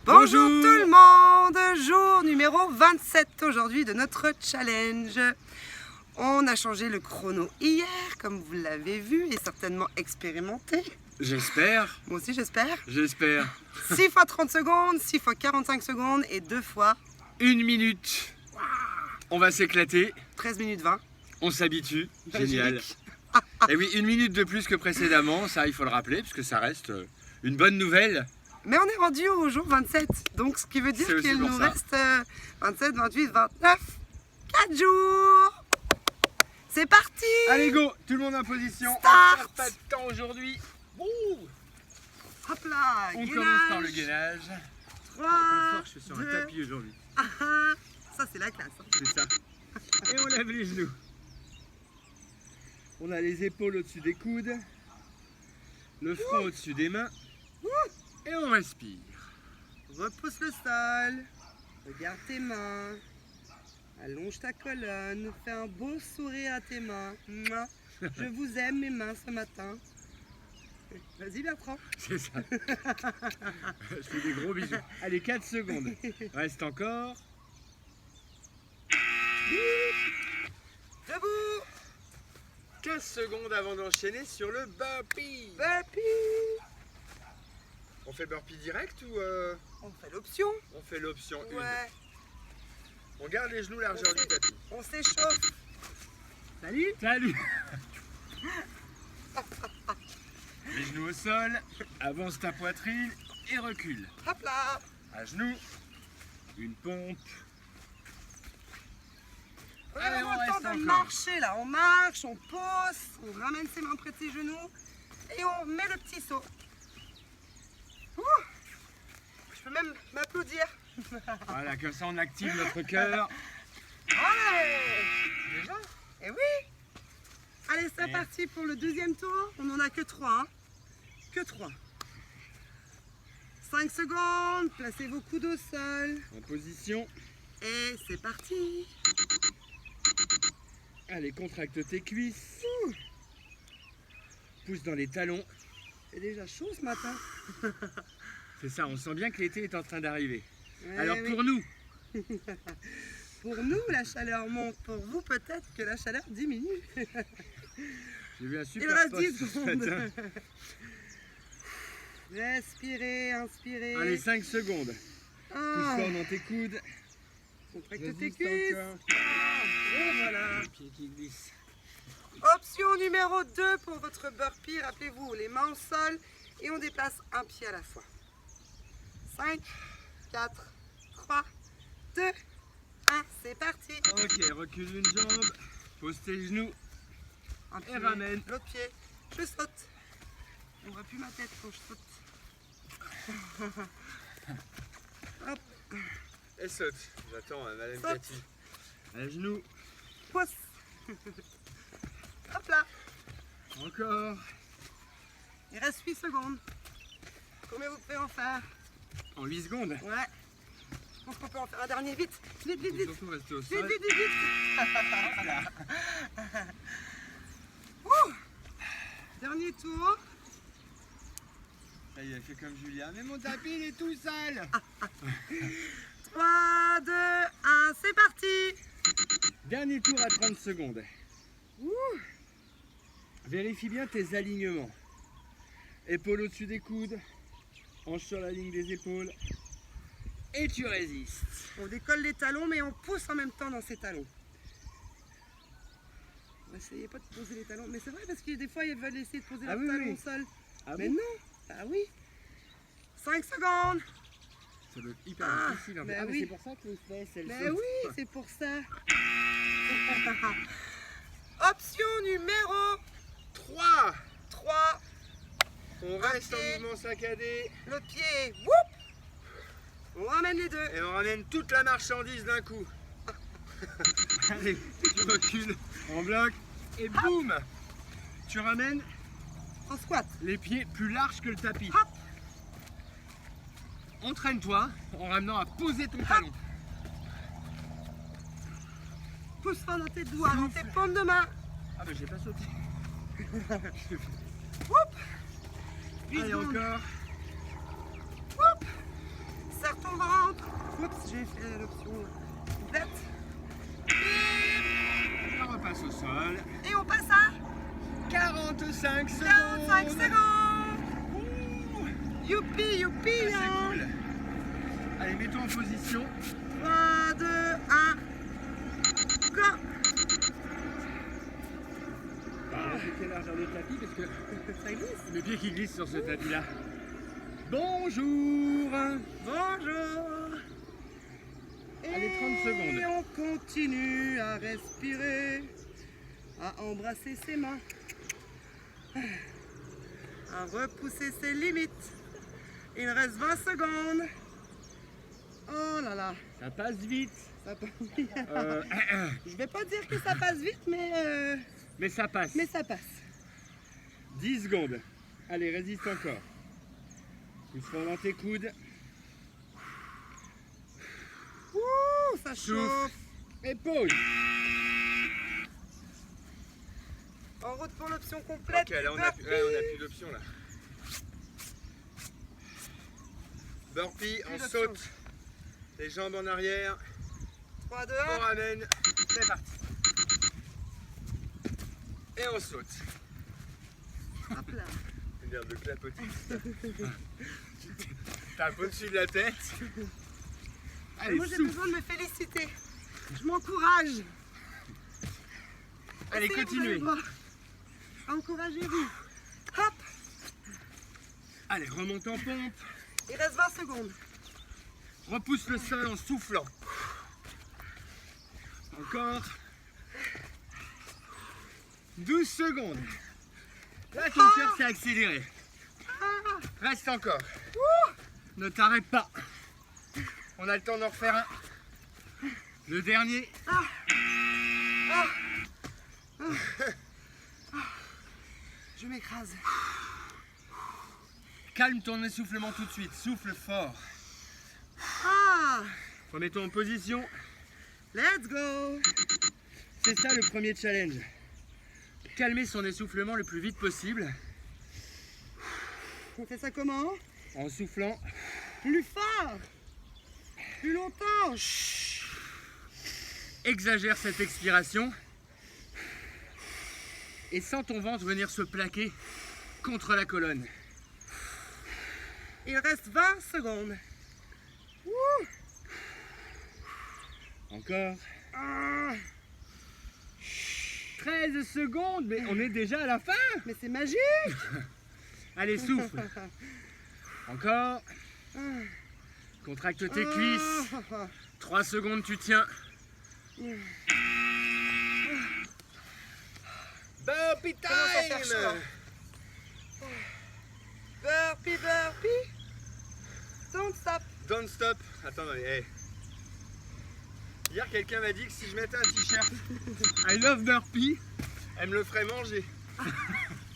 Bonjour tout le monde, jour numéro 27 aujourd'hui de notre challenge. On a changé le chrono hier, comme vous l'avez vu et certainement expérimenté. J'espère. Moi aussi j'espère. J'espère. 6 fois 30 secondes, 6 fois 45 secondes et 2 fois 1 minute. On va s'éclater. 13 minutes 20. On s'habitue. Génial. Magique. Et oui, 1 minute de plus que précédemment, ça il faut le rappeler, parce que ça reste une bonne nouvelle. Mais on est rendu au jour 27, donc ce qui veut dire C'est aussi qu'il pour nous ça. reste 27, 28, 29, 4 jours. C'est parti! Allez go, tout le monde en position. Start. On perd pas de temps aujourd'hui. Ouh. Hop là, On gainage. commence par le gainage. 3, Confort, je suis sur 2, un tapis aujourd'hui. 1. Ça c'est la classe. Hein. C'est ça. Et on lève les genoux. On a les épaules au-dessus des coudes, le front au-dessus des mains. Et on respire. Repousse le sol, regarde tes mains, allonge ta colonne, fais un beau sourire à tes mains. Mouah. Je vous aime mes mains ce matin. Vas-y Bertrand. C'est ça. Je fais des gros bisous. Allez, 4 secondes. Reste encore. Debout. 15 secondes avant d'enchaîner sur le burpee. Burpee. On fait burpee direct ou On fait l'option. on fait l'option 1? Ouais. On garde les genoux largeur du tapis. On s'échauffe. Salut. Salut. Les genoux au sol, avance ta poitrine et recule. Hop là. À genoux, une pompe. On a Allez, vraiment on le temps reste de encore. marcher là. On marche, on pose, on ramène ses mains près de ses genoux et on met le petit saut. Ouh. Je peux même m'applaudir. Voilà, comme ça on active notre cœur. Allez. Déjà? Eh oui. Allez, c'est Et- parti pour le deuxième tour. On n'en a que 3. Hein. Que 3. 5 secondes. Placez vos coudes au sol. En position. Et c'est parti. Allez, contracte tes cuisses. Pousse dans les talons. C'est déjà chaud ce matin. C'est ça, on sent bien que l'été est en train d'arriver. Eh Alors oui. pour nous, Pour nous, la chaleur monte. Pour vous, peut-être que la chaleur diminue. j'ai vu un Il super reste post 10 ce secondes. matin. Respirez, inspirez. Allez, 5 secondes. Pousse Ah, fort dans tes coudes. contracte tes Résiste cuisses. encore. Et voilà. Les pieds qui glissent. Option numéro 2 pour votre burpee. Rappelez-vous, les mains au sol et on déplace un pied à la fois. 5, 4, 3, 2, 1. C'est parti. Ok, recule une jambe. Pose tes genoux. Un pied, ramène. l'autre pied. Je saute. On voit plus ma tête quand je saute. Hop, Et saute. J'attends, madame Saute. Cathy. À genoux. pousse. Hop là. Encore. Il reste 8 secondes. Combien vous pouvez en faire? En 8 secondes. Ouais. Je pense qu'on peut en faire un dernier vite. Vite, vite, Faut vite. surtout rester au Vite, sol. vite, vite, vite. Ouh. Dernier tour. Ça y est, fais comme Julien. Mais mon tapis, il est tout sale. 3, 2, 1, c'est parti. Dernier tour à 30 secondes. Ouh. Vérifie bien tes alignements. Épaules au-dessus des coudes. Hanche sur la ligne des épaules. Et tu résistes. On décolle les talons, mais on pousse en même temps dans ces talons. On va essayer pas de poser les talons. Mais c'est vrai parce que des fois, ils veulent essayer de poser Ah leurs oui, talons oui. au sol. Ah Mais bon? non. Ah oui. 5 secondes. Ça doit être hyper Ah, difficile. En fait. bah Ah, mais oui. c'est pour ça que les fesses, elles Mais sautent. oui, c'est pour ça. Option numéro 3. 3. On reste Ok. en mouvement saccadé. Le pied. Whoop. On ramène les deux. Et on ramène toute la marchandise d'un coup. Allez, tu recules en bloc. Et boum. Tu ramènes En squat. les pieds plus larges que le tapis. Hop. Entraîne-toi en ramenant à poser ton talon. Pousse fort dans tes doigts, dans tes paumes de main. Ah bah j'ai pas sauté. Whoop. 8 Allez secondes. encore. Whoop. Serre j'ai fait l'option complète. On repasse au sol. Et on passe à 45 secondes. 45 secondes. Ouh, Youpi, youpi, c'est hein. cool. Allez, mets-toi en position. 3, 2, 1, go. Quelle largeur de tapis parce que Ça glisse. mes pieds qui glissent sur ce tapis-là. Bonjour. Bonjour. Allez, 30 secondes. Et on continue à respirer, à embrasser ses mains, à repousser ses limites. Il reste 20 secondes. Oh là là, Ça passe vite. ça passe. Euh, Je vais pas dire que ça passe vite, mais ça passe. mais ça passe. 10 secondes. Allez, résiste encore. Pousse fort dans tes coudes. Ouh, ça Souffle. chauffe. Et pause. En route pour l'option complète. Ok, là on a plus d'option là. Burpee, on Plus d'option. saute. Les jambes en arrière. 3, 2, On 1. ramène. C'est parti. Et on saute. Hop là. Une herbe de clapotis. Tape au-dessus de la tête. Allez, Moi j'ai souffle. besoin de me féliciter. Je m'encourage. Allez, Essayez, continuez. vous allez voir. Encouragez-vous. Hop. Allez, remonte en pompe. Il reste 20 secondes. Repousse le sol en soufflant. Encore. 12 secondes. Là, ton cœur s'est accéléré. Reste encore. Ne t'arrête pas. On a le temps d'en refaire un. Le dernier. Je m'écrase. Calme ton essoufflement tout de suite. Souffle fort. Ah, Remets-toi en position. let's go. C'est ça le premier challenge. Calmer son essoufflement le plus vite possible On fait ça comment? en soufflant. Plus fort. Plus longtemps. Chut. Exagère cette expiration et sens ton ventre venir se plaquer contre la colonne. Il reste 20 secondes. Ouh. Encore. Ah, 13 secondes, mais on est déjà à la fin. mais c'est magique. Allez, souffle. Encore. Contracte tes cuisses. 3 secondes, tu tiens. Burpee Commence à faire chaud, hein. Burpee, burpee. Don't stop. Don't stop. Attends, mais hey. Hier, quelqu'un m'a dit que si je mettais un t-shirt I love burpee, elle me le ferait manger.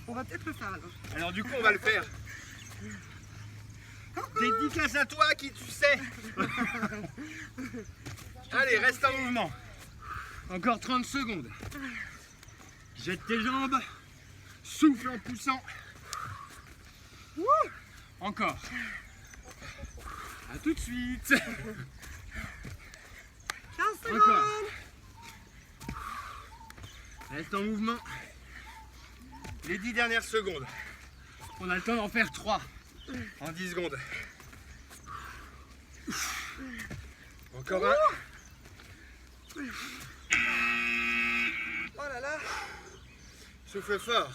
On va peut-être le faire alors. Alors du coup, on va le faire. Dédicace à toi qui tu sais. Allez, reste en mouvement. Encore 30 secondes. Jette tes jambes. Souffle en poussant. Encore. À tout de suite. 15 secondes. Encore. Reste en mouvement. Les 10 dernières secondes. On a le temps d'en faire 3 en 10 secondes. Encore un. Oh là là. Souffle fort.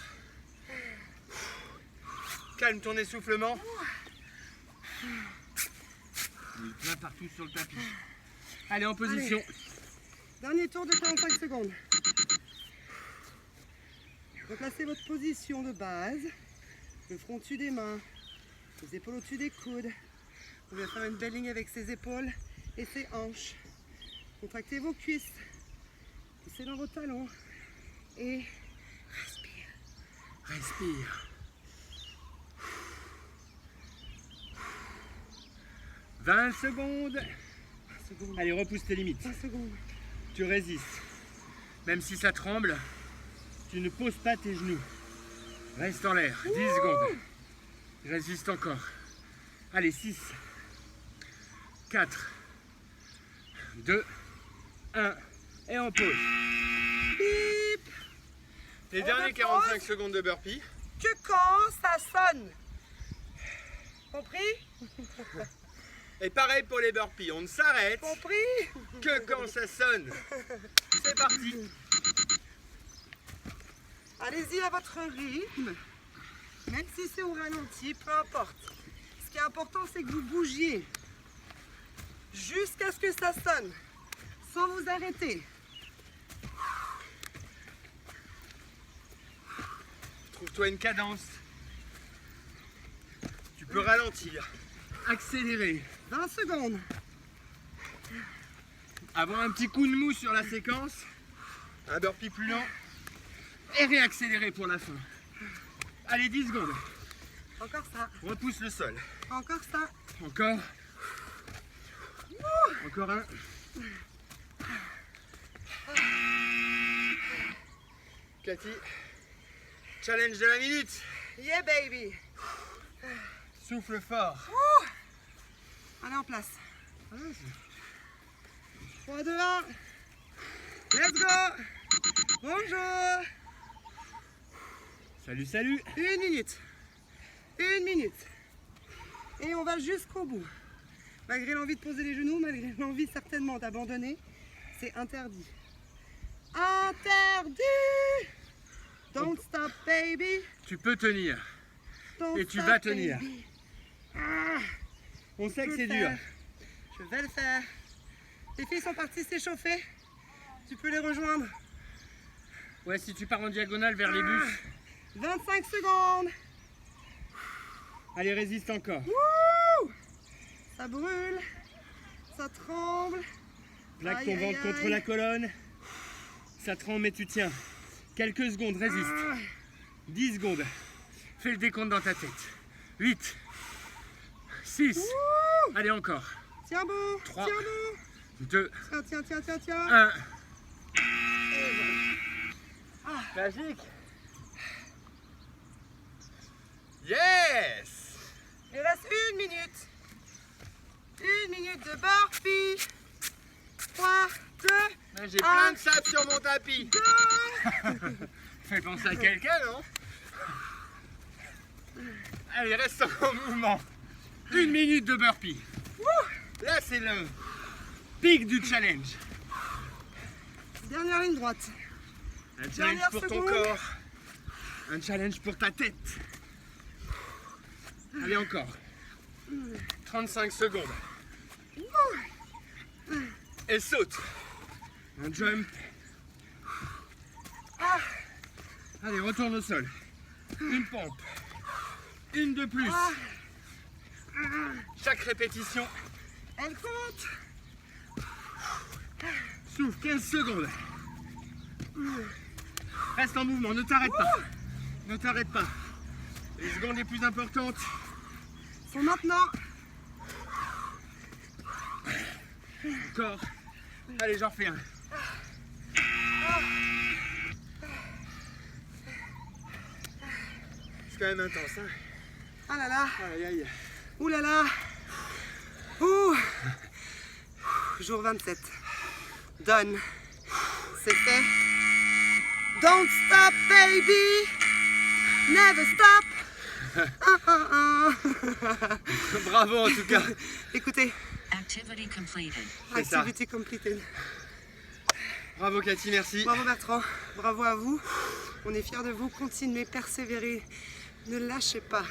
Calme ton essoufflement. Il plein partout sur le tapis. Allez, en position. Dernier tour de 45 secondes. Replacez votre position de base. Le front au-dessus des mains. Les épaules au-dessus des coudes. On va faire une belle ligne avec ses épaules et ses hanches. Contractez vos cuisses. Poussez dans vos talons. Et respire. Respire. 20 secondes. 20 secondes. Allez, repousse tes limites. 20 secondes. Tu résistes. Même si ça tremble, tu ne poses pas tes genoux. Reste en l'air. 10 secondes. Résiste encore. Allez, 6, 4, 2, 1, et on pause. Bip. Les On derniers repose. 45 secondes de burpee. Que quand ça sonne. Compris? Et pareil pour les burpees, on ne s'arrête Compris? que quand ça sonne. C'est parti. Allez-y à votre rythme. Même si c'est au ralenti, peu importe. Ce qui est important, c'est que vous bougiez. Jusqu'à ce que ça sonne. Sans vous arrêter. Trouve-toi une cadence. Tu peux ralentir, accélérer, 20 secondes. avoir un petit coup de mou sur la séquence, un burpee plus lent et réaccélérer pour la fin. Allez, 10 secondes. Encore ça. Repousse le sol. Encore ça. Encore. Encore un. Cathy, challenge de la minute. Yeah, baby. Souffle fort. Allez en place. 3, 2, 1. Let's go. Bonjour. Salut, salut. 1 minute. 1 minute. Et on va jusqu'au bout. Malgré l'envie de poser les genoux, malgré l'envie certainement d'abandonner, c'est interdit. Interdit. Don't stop, baby. Tu peux tenir. Don't Et tu stop, vas tenir. baby. Ah, On sait je que peux c'est le dur. faire. Je vais le faire. Les filles sont parties s'échauffer. Tu peux les rejoindre. Ouais, si tu pars en diagonale vers les bus. 25 secondes. Allez, résiste encore. Wouh! Ça brûle. Ça tremble. Plaque Aïe, ton aïe, ventre contre aïe. la colonne. Ça tremble mais tu tiens. Quelques secondes, résiste. Ah, 10 secondes. Fais le décompte dans ta tête. 8. 6. wouh! Allez, encore. Tiens bon. 3. Tiens bon. 2. Tiens. 1. Et voilà. Magique. Yes! Il reste 1 minute. 1 minute de burpee. 3, 2, J'ai plein de sable sur mon tapis. 2. Fais penser à quelqu'un, non? Allez, reste en mouvement. 1 minute de burpee. Là, c'est le pic du challenge. Dernière ligne droite. Un challenge Dernière pour ton seconde. corps. Un challenge pour ta tête. Allez, encore. 35 secondes. Et saute. Un jump. Ah, Allez, retourne au sol. Une pompe. Une de plus. ah, Chaque répétition. elle compte. Souffle 15 secondes. Reste en mouvement, ne t'arrête pas. Ne t'arrête pas. Les secondes les plus importantes. Sont maintenant. Encore. Allez, j'en refais un. C'est quand même intense, hein. Ah là là. Aïe, aïe. Ouh là là. Ouh. Jour 27. Done. C'est fait. Don't stop, baby. Never stop. Bravo en tout cas. Écoutez, Activity completed. C'est ça. activity completed. Bravo Cathy, merci. Bravo Bertrand, bravo à vous. On est fiers de vous. Continuez, persévérez. Ne lâchez pas.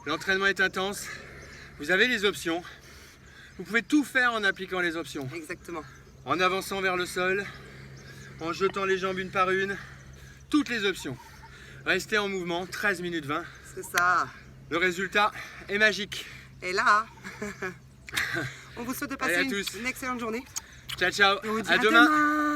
L'entraînement est intense. Vous avez les options. Vous pouvez tout faire en appliquant les options. Exactement. En avançant vers le sol, en jetant les jambes une par une. Toutes les options. Restez en mouvement, 13 minutes 20. C'est ça. Le résultat est magique. Et là, on vous souhaite de passer Allez à tous. une excellente journée. Ciao, ciao. Et on vous dit À à demain. demain.